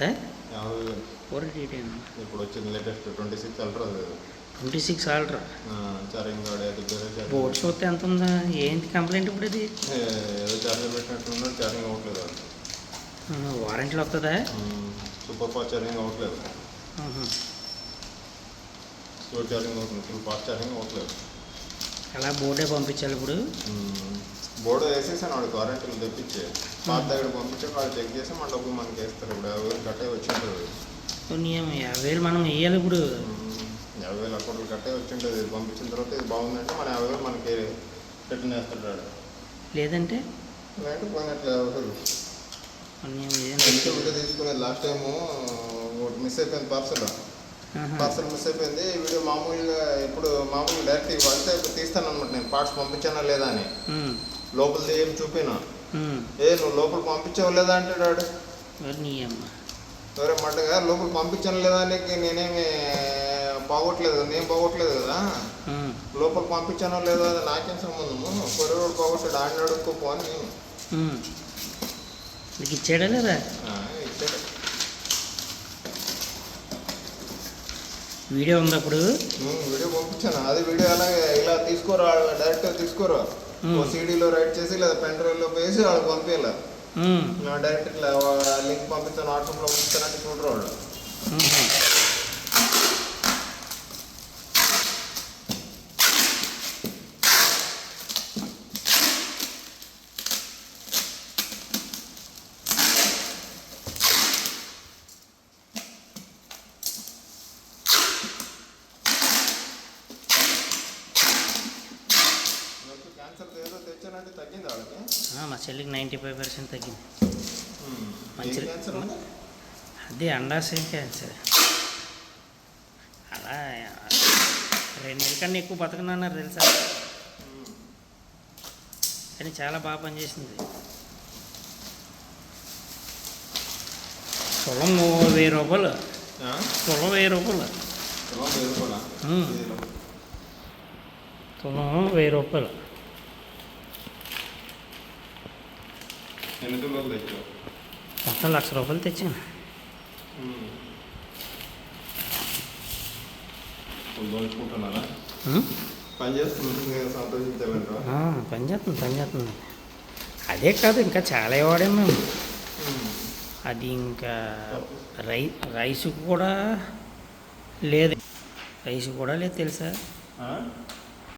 ఎంత? 50,000. 488 ఇప్పుడు వచ్చింది latest 26 ultra. 26 ultra charging guard అది బోర్డు చూస్తే ఎంత ఉందా? ఏంటి కంప్లైంట్ ఇప్పుడు ఇది? ఏదో చార్జర్ పెట్టినట్టున్నాడు, ఛార్జింగ్ అవ్వట్లేదు. వారంటీలో వస్తుందా? సూపర్ ఫాస్ట్ ఛార్జింగ్ అవ్వట్లేదు, స్లో ఛార్జింగ్ అవుతుంది, ఫుల్ ఫాస్ట్ ఛార్జింగ్ అవ్వట్లేదు. అలా బోర్డే పంపించాలి ఇప్పుడు. బోర్డు వేసేసాను వాడికి, వారంటీలు తెప్పించి పాత దగ్గర పంపించి వాళ్ళు చెక్ చేసి మన డబ్బులు మనకి వేస్తారు. ఇప్పుడు 50,000 కట్టే వచ్చింటుంది. 50,000 మనం వేయాలి ఇప్పుడు. 50,000 అకౌంట్లు కట్టే వచ్చింటుంది. ఇది పంపించిన తర్వాత ఇది బాగుందంటే మన 50,000 మనకి రిటర్న్ వేస్తాడు. లేదంటే పోయినట్లు 50,000 తీసుకునేది. లాస్ట్ టైము ఒకటి మిస్ అయిపోయింది, పార్సల్ మిస్ అయిపోయింది. వీడియో మామూలుగా ఇప్పుడు మామూలుగా డైరెక్ట్ వస్తే తీస్తాను అనమాట, నేను పార్ట్స్ పంపించానా లేదా అని. లోపలిది ఏం చూపినా, నువ్వు లోపల పంపించావు లేదా అంటాడు. ఎవరే మట్టుగా లోపల పంపించాను లేదా అని నేనేమి బాగోట్లేదు, నేను బాగోట్లేదు కదా. లోపల పంపించానో లేదా నాకేం సంబంధము, కొరియర్ బాగొట్టాడు, ఆడిని అడుక్కోపో అని నేను. ఇచ్చాడా లేదా? ఇచ్చాడు. వీడియో ఉంది అప్పుడు, వీడియో పంపించాను. అది వీడియో అలాగే ఇలా తీసుకోరా, డైరెక్ట్ తీసుకోరా, సీడీలో రైట్ చేసి లేదా పెన్ డ్రైవ్లో వేసి వాళ్ళకి పంపించాలి. డైరెక్ట్ ఇట్లా లింక్ పంపిస్తాను, వాట్సాప్లో పంపిస్తానంటే చూడరు వాళ్ళు. ఏదో తెచ్చానంటే తగ్గింది వాళ్ళకి. మా చెల్లికి 95% తగ్గింది. మంచి అదే అండాశయ క్యాన్సర్. అలా 2 నెలల కన్నా ఎక్కువ బతకనన్నారు తెలుసా, కానీ చాలా బాగా పనిచేసింది. తులం 1000 రూపాయలు. తులం 1000 రూపాయలు. తులం 1000 రూపాయలు. మొత్తం 1,00,000 రూపాయలు తెచ్చాను. పని చేస్తుంది. అదే కాదు, ఇంకా చాలా వాడాము మేము. అది ఇంకా రైస్ కూడా లేదు తెలుసా.